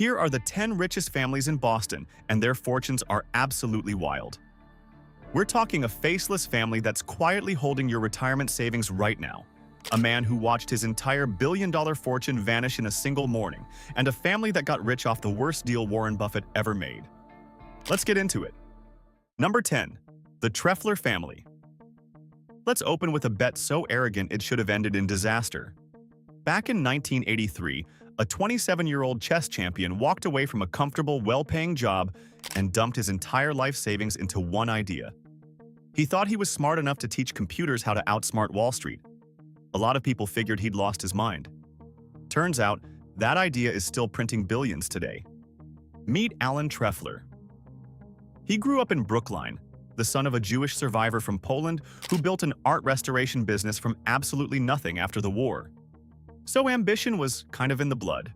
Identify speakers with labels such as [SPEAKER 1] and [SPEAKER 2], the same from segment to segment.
[SPEAKER 1] Here are the 10 richest families in Boston, and their fortunes are absolutely wild. We're talking a faceless family that's quietly holding your retirement savings right now. A man who watched his entire billion-dollar fortune vanish in a single morning, and a family that got rich off the worst deal Warren Buffett ever made. Let's get into it. Number 10. The Trefler family. Let's open with a bet so arrogant it should have ended in disaster. Back in 1983, a 27-year-old chess champion walked away from a comfortable, well-paying job and dumped his entire life savings into one idea. He thought he was smart enough to teach computers how to outsmart Wall Street. A lot of people figured he'd lost his mind. Turns out, that idea is still printing billions today. Meet Alan Trefler. He grew up in Brookline, the son of a Jewish survivor from Poland who built an art restoration business from absolutely nothing after the war. So ambition was kind of in the blood.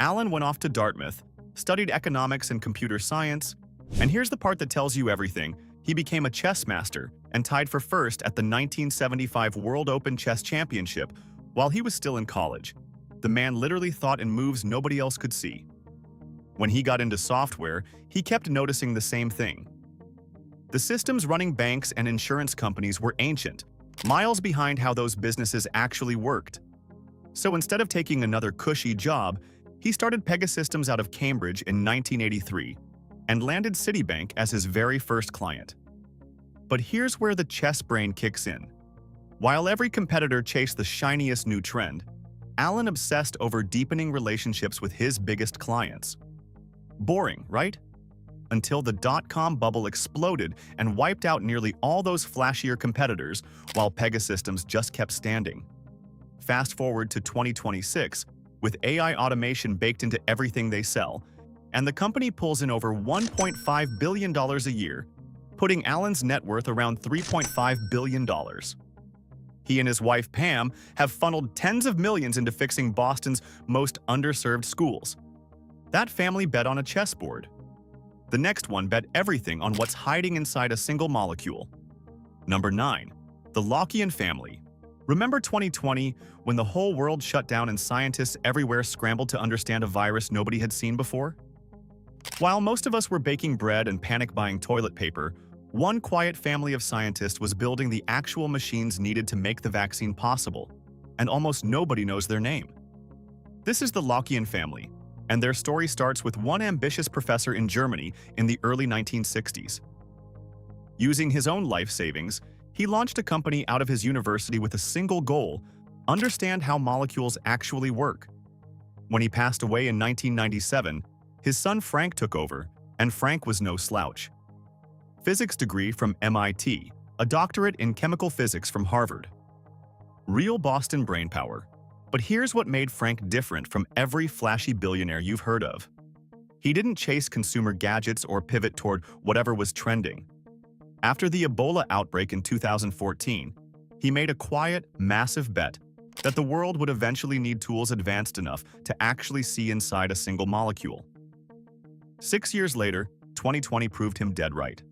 [SPEAKER 1] Alan went off to Dartmouth, studied economics and computer science, and here's the part that tells you everything. He became a chess master and tied for first at the 1975 World Open Chess Championship while he was still in college. The man literally thought in moves nobody else could see. When he got into software, he kept noticing the same thing. The systems running banks and insurance companies were ancient, miles behind how those businesses actually worked. So instead of taking another cushy job, he started Pegasystems out of Cambridge in 1983 and landed Citibank as his very first client. But here's where the chess brain kicks in. While every competitor chased the shiniest new trend, Alan obsessed over deepening relationships with his biggest clients. Boring, right? Until the dot-com bubble exploded and wiped out nearly all those flashier competitors while Pegasystems just kept standing. Fast forward to 2026, with AI automation baked into everything they sell, and the company pulls in over $1.5 billion a year, putting Alan's net worth around $3.5 billion. He and his wife Pam have funneled tens of millions into fixing Boston's most underserved schools. That family bet on a chessboard. The next one bet everything on what's hiding inside a single molecule. Number 9. The Laukien family. Remember 2020, when the whole world shut down and scientists everywhere scrambled to understand a virus nobody had seen before? While most of us were baking bread and panic-buying toilet paper, one quiet family of scientists was building the actual machines needed to make the vaccine possible, and almost nobody knows their name. This is the Laukien family, and their story starts with one ambitious professor in Germany in the early 1960s. Using his own life savings, he launched a company out of his university with a single goal: understand how molecules actually work. When he passed away in 1997, his son Frank took over, and Frank was no slouch. Physics degree from MIT, a doctorate in chemical physics from Harvard. Real Boston brainpower. But here's what made Frank different from every flashy billionaire you've heard of. He didn't chase consumer gadgets or pivot toward whatever was trending. After the Ebola outbreak in 2014, he made a quiet, massive bet that the world would eventually need tools advanced enough to actually see inside a single molecule. 6 years later, 2020 proved him dead right.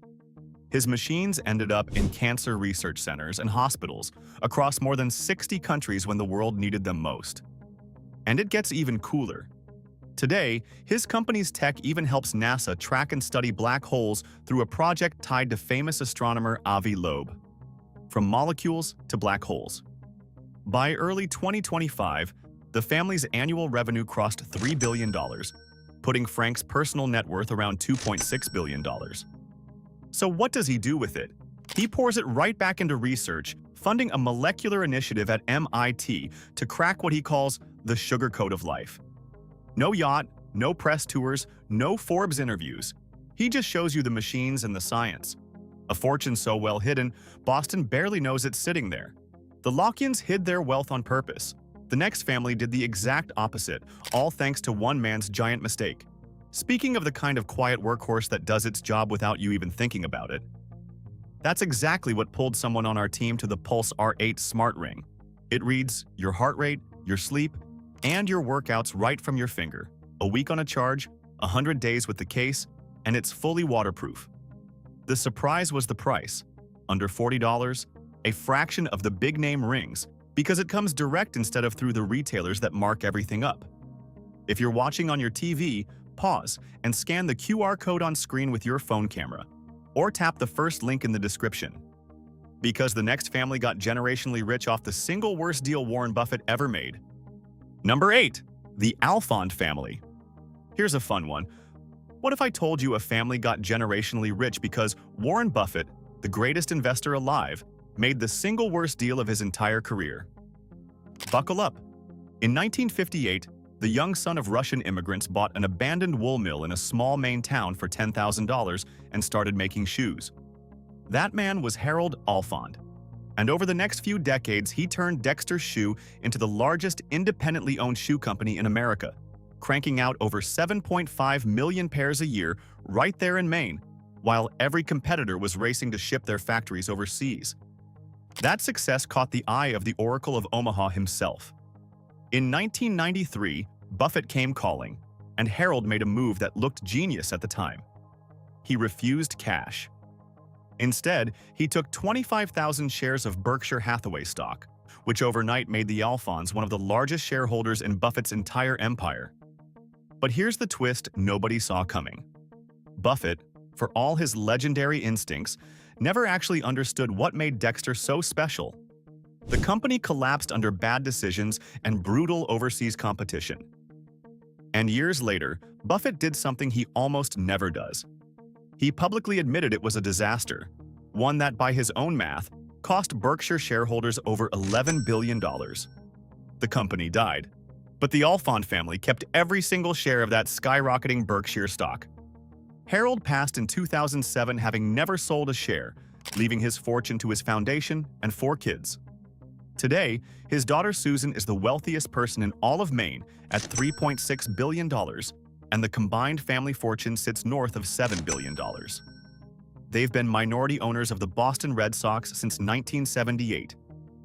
[SPEAKER 1] His machines ended up in cancer research centers and hospitals across more than 60 countries when the world needed them most. And it gets even cooler. Today, his company's tech even helps NASA track and study black holes through a project tied to famous astronomer Avi Loeb. From molecules to black holes. By early 2025, the family's annual revenue crossed $3 billion, putting Frank's personal net worth around $2.6 billion. So what does he do with it? He pours it right back into research, funding a molecular initiative at MIT to crack what he calls the sugar code of life. No yacht, no press tours, no Forbes interviews. He just shows you the machines and the science. A fortune so well hidden, Boston barely knows it's sitting there. The Laukiens hid their wealth on purpose. The next family did the exact opposite, all thanks to one man's giant mistake. Speaking of the kind of quiet workhorse that does its job without you even thinking about it, that's exactly what pulled someone on our team to the Pulse R8 Smart Ring. It reads your heart rate, your sleep, and your workouts right from your finger. A week on a charge, 100 days with the case, and it's fully waterproof. The surprise was the price. Under $40, a fraction of the big-name rings, because it comes direct instead of through the retailers that mark everything up. If you're watching on your TV, pause and scan the QR code on screen with your phone camera, or tap the first link in the description. Because the next family got generationally rich off the single worst deal Warren Buffett ever made. Number 8. The Alfond family. Here's a fun one. What if I told you a family got generationally rich because Warren Buffett, the greatest investor alive, made the single worst deal of his entire career? Buckle up. In 1958, the young son of Russian immigrants bought an abandoned wool mill in a small Maine town for $10,000 and started making shoes. That man was Harold Alfond. And over the next few decades, he turned Dexter's Shoe into the largest independently owned shoe company in America, cranking out over 7.5 million pairs a year right there in Maine, while every competitor was racing to ship their factories overseas. That success caught the eye of the Oracle of Omaha himself. In 1993, Buffett came calling, and Harold made a move that looked genius at the time. He refused cash. Instead, he took 25,000 shares of Berkshire Hathaway stock, which overnight made the Alfonds one of the largest shareholders in Buffett's entire empire. But here's the twist nobody saw coming. Buffett, for all his legendary instincts, never actually understood what made Dexter so special. The company collapsed under bad decisions and brutal overseas competition. And years later, Buffett did something he almost never does. He publicly admitted it was a disaster, one that, by his own math, cost Berkshire shareholders over $11 billion. The company died, but the Alfond family kept every single share of that skyrocketing Berkshire stock. Harold passed in 2007 having never sold a share, leaving his fortune to his foundation and 4 kids. Today, his daughter Susan is the wealthiest person in all of Maine at $3.6 billion, and the combined family fortune sits north of $7 billion. They've been minority owners of the Boston Red Sox since 1978,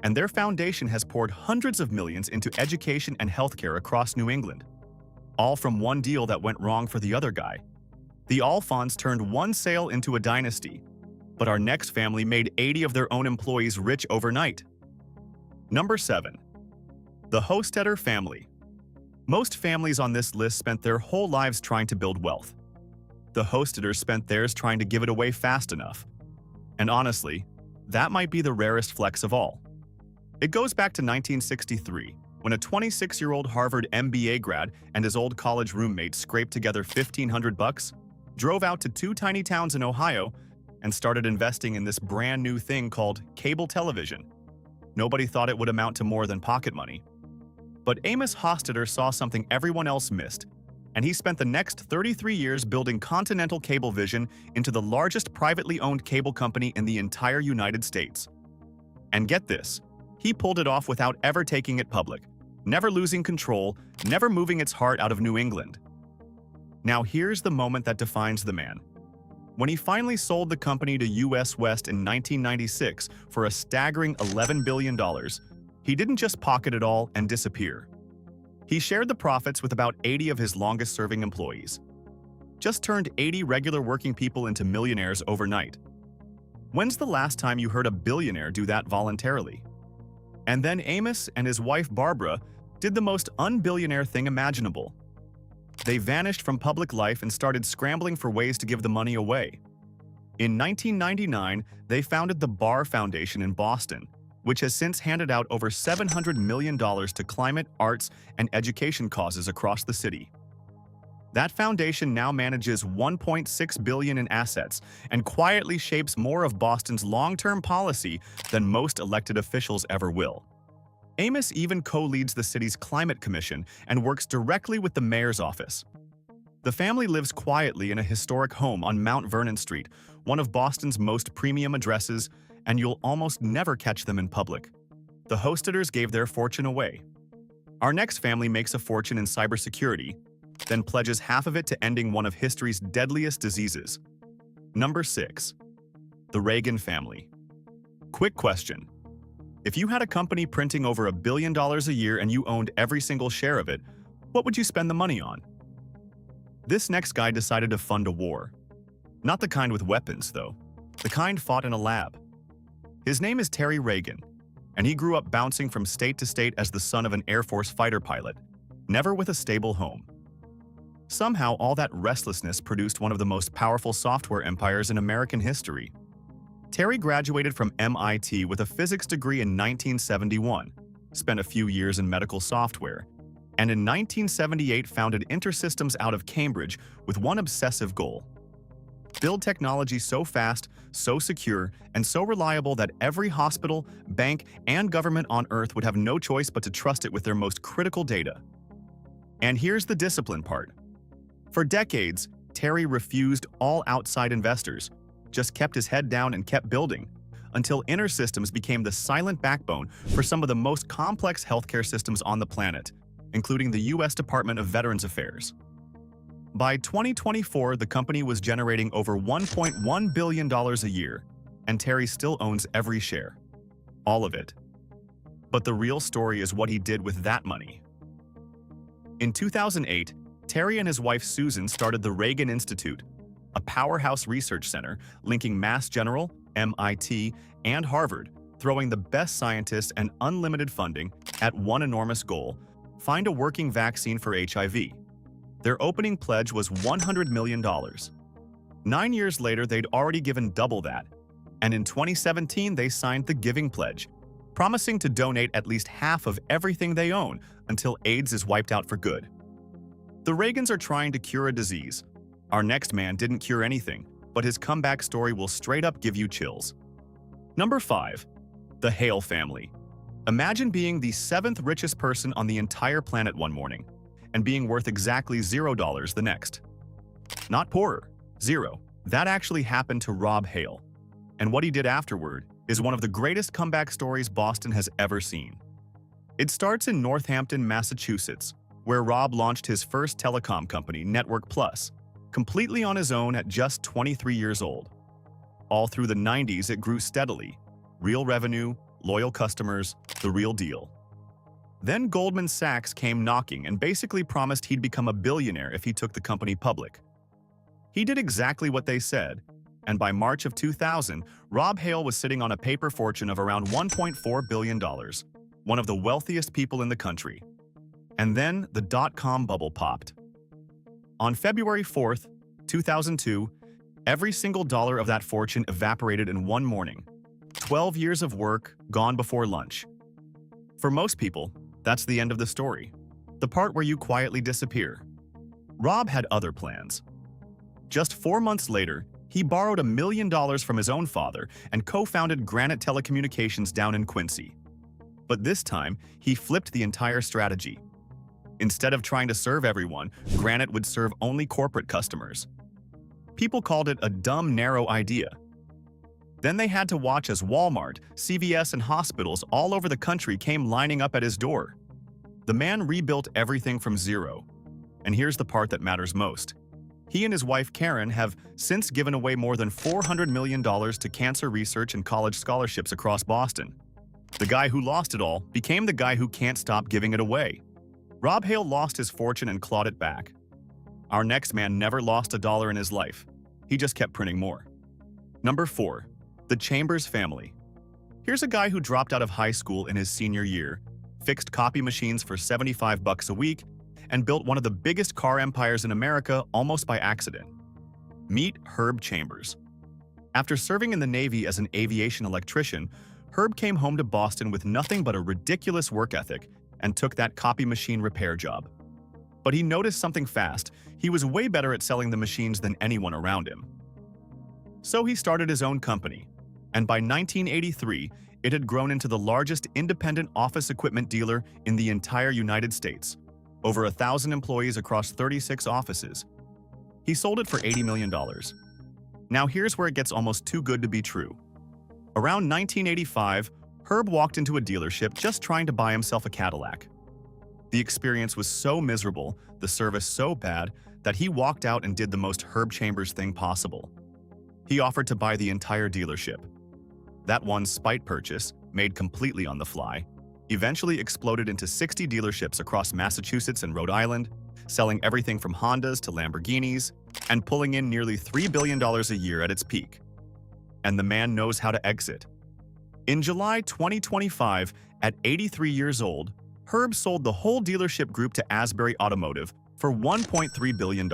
[SPEAKER 1] and their foundation has poured hundreds of millions into education and healthcare across New England, all from one deal that went wrong for the other guy. The Alfonds turned one sale into a dynasty, but our next family made 80 of their own employees rich overnight. Number 7. The Hostetter family. Most families on this list spent their whole lives trying to build wealth. The Hostetters spent theirs trying to give it away fast enough. And honestly, that might be the rarest flex of all. It goes back to 1963, when a 26-year-old Harvard MBA grad and his old college roommate scraped together $1,500, drove out to 2 tiny towns in Ohio, and started investing in this brand new thing called cable television. Nobody thought it would amount to more than pocket money. But Amos Hostetter saw something everyone else missed, and he spent the next 33 years building Continental Cablevision into the largest privately owned cable company in the entire United States. And get this, he pulled it off without ever taking it public, never losing control, never moving its heart out of New England. Now here's the moment that defines the man. When he finally sold the company to US West in 1996 for a staggering $11 billion, he didn't just pocket it all and disappear. He shared the profits with about 80 of his longest-serving employees. Just turned 80 regular working people into millionaires overnight. When's the last time you heard a billionaire do that voluntarily? And then Amos and his wife Barbara did the most un-billionaire thing imaginable. They vanished from public life and started scrambling for ways to give the money away. In 1999, they founded the Barr Foundation in Boston, which has since handed out over $700 million to climate, arts, and education causes across the city. That foundation now manages $1.6 billion in assets and quietly shapes more of Boston's long-term policy than most elected officials ever will. Amos even co-leads the city's climate commission and works directly with the mayor's office. The family lives quietly in a historic home on Mount Vernon Street, one of Boston's most premium addresses, and you'll almost never catch them in public. The Hostetters gave their fortune away. Our next family makes a fortune in cybersecurity, then pledges half of it to ending one of history's deadliest diseases. Number 6. The Ragon family. Quick question. If you had a company printing over $1 billion a year and you owned every single share of it, what would you spend the money on? This next guy decided to fund a war. Not the kind with weapons, though. The kind fought in a lab. His name is Terry Ragon, and he grew up bouncing from state to state as the son of an Air Force fighter pilot. never with a stable home. Somehow, all that restlessness produced one of the most powerful software empires in American history. Terry graduated from MIT with a physics degree in 1971, spent a few years in medical software, and in 1978 founded InterSystems out of Cambridge with one obsessive goal: build technology so fast, so secure, and so reliable that every hospital, bank, and government on Earth would have no choice but to trust it with their most critical data. And here's the discipline part. For decades, Terry refused all outside investors, just kept his head down and kept building, until InterSystems became the silent backbone for some of the most complex healthcare systems on the planet, including the U.S. Department of Veterans Affairs. By 2024, the company was generating over $1.1 billion a year, and Terry still owns every share. All of it. But the real story is what he did with that money. In 2008, Terry and his wife Susan started the Ragon Institute, a powerhouse research center linking Mass General, MIT, and Harvard, throwing the best scientists and unlimited funding at one enormous goal: find a working vaccine for HIV. Their opening pledge was $100 million. 9 years later, they'd already given double that, and in 2017 they signed the Giving Pledge, promising to donate at least half of everything they own until AIDS is wiped out for good. The Ragons are trying to cure a disease. Our next man didn't cure anything, but his comeback story will straight up give you chills. Number 5. The Hale family. Imagine being the 7th richest person on the entire planet one morning, and being worth exactly $0 the next. Not poorer, zero. That actually happened to Rob Hale. And what he did afterward is one of the greatest comeback stories Boston has ever seen. It starts in Northampton, Massachusetts, where Rob launched his first telecom company, Network Plus, completely on his own at just 23 years old. All through the 90s, it grew steadily. Real revenue, loyal customers, the real deal. Then Goldman Sachs came knocking and basically promised he'd become a billionaire if he took the company public. He did exactly what they said, and by March of 2000, Rob Hale was sitting on a paper fortune of around $1.4 billion, one of the wealthiest people in the country. And then the dot-com bubble popped. On February 4th, 2002, every single dollar of that fortune evaporated in one morning. 12 years of work gone before lunch. For most people, that's the end of the story, the part where you quietly disappear. Rob had other plans. Just 4 months later, he borrowed $1 million from his own father and co-founded Granite Telecommunications down in Quincy. But this time, he flipped the entire strategy. Instead of trying to serve everyone, Granite would serve only corporate customers. People called it a dumb, narrow idea. Then they had to watch as Walmart, CVS, and hospitals all over the country came lining up at his door. The man rebuilt everything from zero. And here's the part that matters most. He and his wife Karen have since given away more than $400 million to cancer research and college scholarships across Boston. The guy who lost it all became the guy who can't stop giving it away. Rob Hale lost his fortune and clawed it back. Our next man never lost $1 in his life. He just kept printing more. Number 4. The Chambers family. Here's a guy who dropped out of high school in his senior year, fixed copy machines for $75 a week, and built one of the biggest car empires in America almost by accident. Meet Herb Chambers. After serving in the Navy as an aviation electrician, Herb came home to Boston with nothing but a ridiculous work ethic and took that copy machine repair job. But he noticed something fast. He was way better at selling the machines than anyone around him. So he started his own company, and by 1983, it had grown into the largest independent office equipment dealer in the entire United States, over 1,000 employees across 36 offices. He sold it for $80 million. Now here's where it gets almost too good to be true. Around 1985, Herb walked into a dealership just trying to buy himself a Cadillac. The experience was so miserable, the service so bad, that he walked out and did the most Herb Chambers thing possible. He offered to buy the entire dealership. That one spite purchase, made completely on the fly, eventually exploded into 60 dealerships across Massachusetts and Rhode Island, selling everything from Hondas to Lamborghinis, and pulling in nearly $3 billion a year at its peak. And the man knows how to exit. In July 2025, at 83 years old, Herb sold the whole dealership group to Asbury Automotive for $1.3 billion,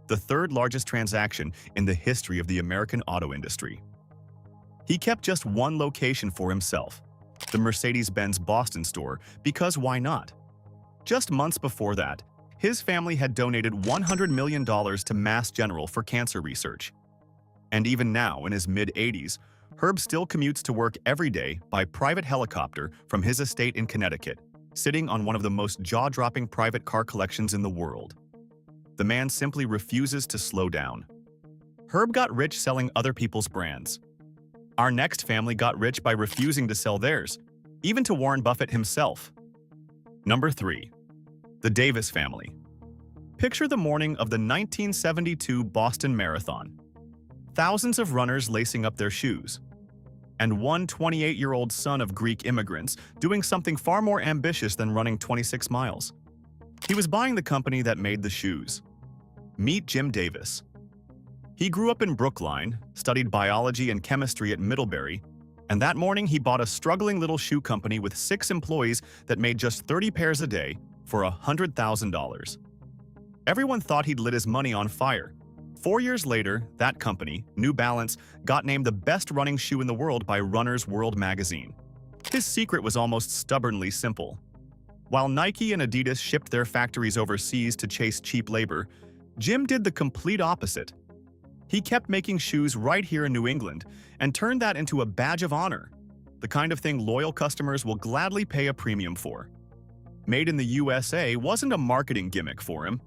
[SPEAKER 1] the third largest transaction in the history of the American auto industry. He kept just one location for himself, the Mercedes-Benz Boston store, because why not? Just months before that, his family had donated $100 million to Mass General for cancer research. And even now, in his mid-80s, Herb still commutes to work every day by private helicopter from his estate in Connecticut, sitting on one of the most jaw-dropping private car collections in the world. The man simply refuses to slow down. Herb got rich selling other people's brands. Our next family got rich by refusing to sell theirs, even to Warren Buffett himself. Number 3. The Davis family. Picture the morning of the 1972 Boston Marathon. Thousands of runners lacing up their shoes, and one 28-year-old son of Greek immigrants doing something far more ambitious than running 26 miles. He was buying the company that made the shoes. Meet Jim Davis. He grew up in Brookline, studied biology and chemistry at Middlebury, and that morning he bought a struggling little shoe company with 6 employees that made just 30 pairs a day for $100,000. Everyone thought he'd lit his money on fire. 4 years later, that company, New Balance, got named the best running shoe in the world by Runner's World magazine. His secret was almost stubbornly simple. While Nike and Adidas shipped their factories overseas to chase cheap labor, Jim did the complete opposite. He kept making shoes right here in New England and turned that into a badge of honor, the kind of thing loyal customers will gladly pay a premium for. Made in the USA wasn't a marketing gimmick for him.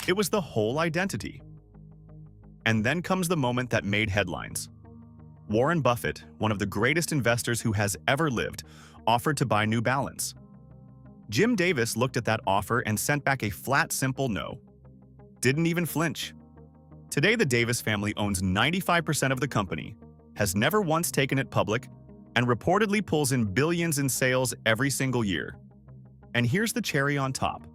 [SPEAKER 1] It was the whole identity. And then comes the moment that made headlines. Warren Buffett, one of the greatest investors who has ever lived, offered to buy New Balance. Jim Davis looked at that offer and sent back a flat, simple no. Didn't even flinch. Today, the Davis family owns 95% of the company, has never once taken it public, and reportedly pulls in billions in sales every single year. And here's the cherry on top.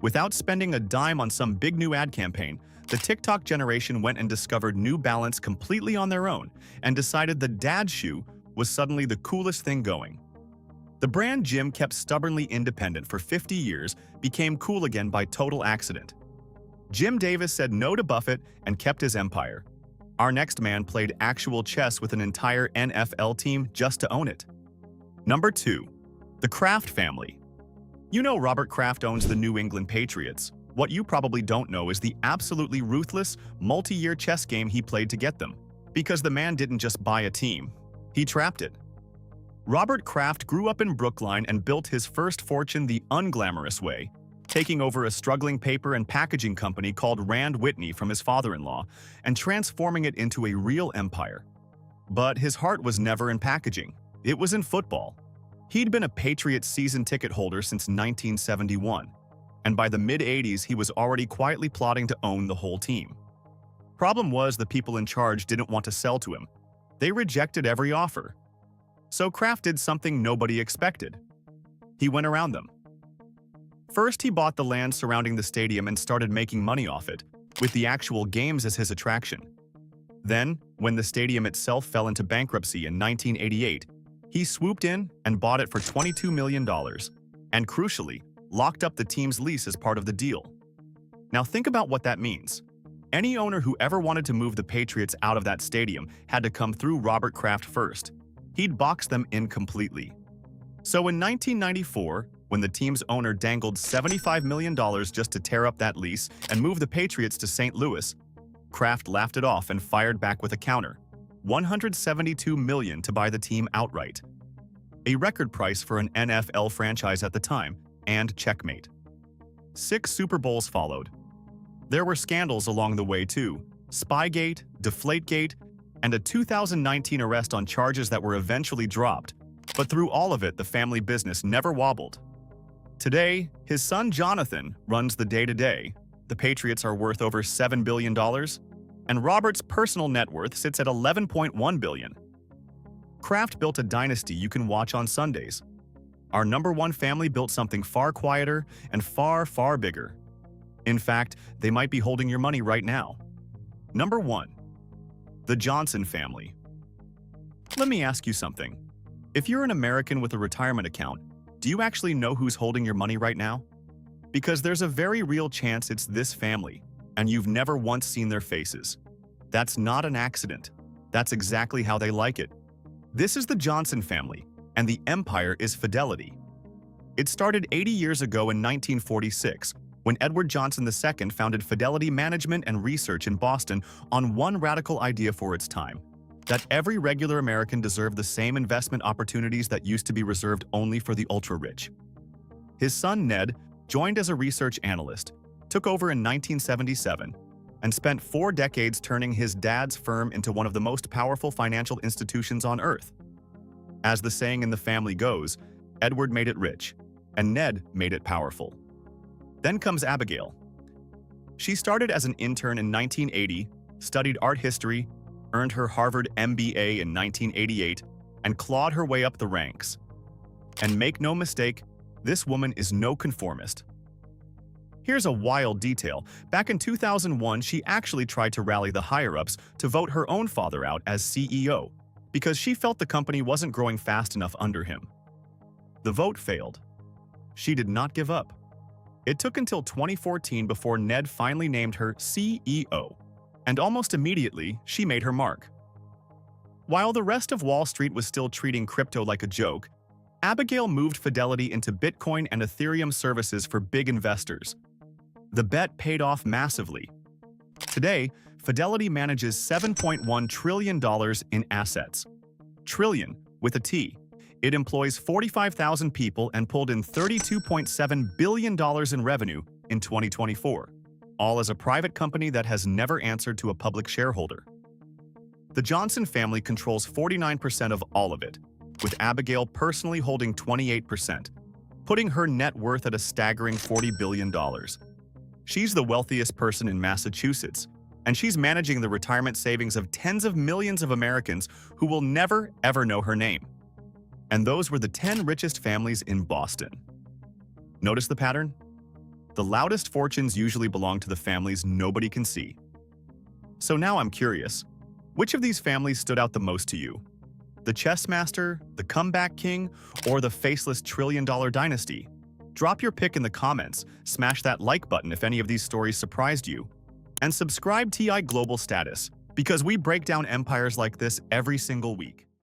[SPEAKER 1] Without spending a dime on some big new ad campaign, the TikTok generation went and discovered New Balance completely on their own and decided the dad shoe was suddenly the coolest thing going. The brand Jim kept stubbornly independent for 50 years became cool again by total accident. Jim Davis said no to Buffett and kept his empire. Our next man played actual chess with an entire NFL team just to own it. Number 2. The Kraft family. You know Robert Kraft owns the New England Patriots. What you probably don't know is the absolutely ruthless, multi-year chess game he played to get them. Because the man didn't just buy a team, he trapped it. Robert Kraft grew up in Brookline and built his first fortune the unglamorous way, taking over a struggling paper and packaging company called Rand Whitney from his father-in-law and transforming it into a real empire. But his heart was never in packaging. It was in football. He'd been a Patriots season ticket holder since 1971. And by the mid-80s, he was already quietly plotting to own the whole team. Problem was, the people in charge didn't want to sell to him. They rejected every offer. So Kraft did something nobody expected. He went around them. First, he bought the land surrounding the stadium and started making money off it, with the actual games as his attraction. Then, when the stadium itself fell into bankruptcy in 1988, he swooped in and bought it for $22 million, and crucially, locked up the team's lease as part of the deal. Now think about what that means. Any owner who ever wanted to move the Patriots out of that stadium had to come through Robert Kraft first. He'd box them in completely. So in 1994, when the team's owner dangled $75 million just to tear up that lease and move the Patriots to St. Louis, Kraft laughed it off and fired back with a counter, $172 million to buy the team outright. A record price for an NFL franchise at the time, and checkmate. 6 Super Bowls followed. There were scandals along the way too, Spygate, Deflategate, and a 2019 arrest on charges that were eventually dropped. But through all of it, the family business never wobbled. Today, his son Jonathan runs the day-to-day. The Patriots are worth over $7 billion, and Robert's personal net worth sits at $11.1 billion. Kraft built a dynasty you can watch on Sundays. Our number 1 family built something far quieter and far, far bigger. In fact, they might be holding your money right now. Number 1. The Johnson family. Let me ask you something. If you're an American with a retirement account, Do you actually know who's holding your money right now? Because there's a very real chance it's this family, and you've never once seen their faces. That's not an accident. That's exactly how they like it. This is the Johnson family, and the empire is Fidelity. It started 80 years ago in 1946, when Edward Johnson II founded Fidelity Management and Research in Boston on one radical idea for its time: that every regular American deserved the same investment opportunities that used to be reserved only for the ultra-rich. His son Ned joined as a research analyst, took over in 1977, and spent 4 decades turning his dad's firm into one of the most powerful financial institutions on Earth. As the saying in the family goes, Edward made it rich, and Ned made it powerful. Then comes Abigail. She started as an intern in 1980, studied art history, earned her Harvard MBA in 1988, and clawed her way up the ranks. And make no mistake, this woman is no conformist. Here's a wild detail. Back in 2001, she actually tried to rally the higher-ups to vote her own father out as CEO because she felt the company wasn't growing fast enough under him. The vote failed. She did not give up. It took until 2014 before Ned finally named her CEO, and almost immediately, she made her mark. While the rest of Wall Street was still treating crypto like a joke, Abigail moved Fidelity into Bitcoin and Ethereum services for big investors. The bet paid off massively. Today, Fidelity manages $7.1 trillion in assets. Trillion, with a T. It employs 45,000 people and pulled in $32.7 billion in revenue in 2024, all as a private company that has never answered to a public shareholder. The Johnson family controls 49% of all of it, with Abigail personally holding 28%, putting her net worth at a staggering $40 billion. She's the wealthiest person in Massachusetts, and she's managing the retirement savings of tens of millions of Americans who will never, ever know her name. And those were the 10 richest families in Boston. Notice the pattern? The loudest fortunes usually belong to the families nobody can see. So now I'm curious, which of these families stood out the most to you? The chess master, the comeback king, or the faceless trillion-dollar dynasty? Drop your pick in the comments, smash that like button if any of these stories surprised you, and subscribe TI Global Status, because we break down empires like this every single week.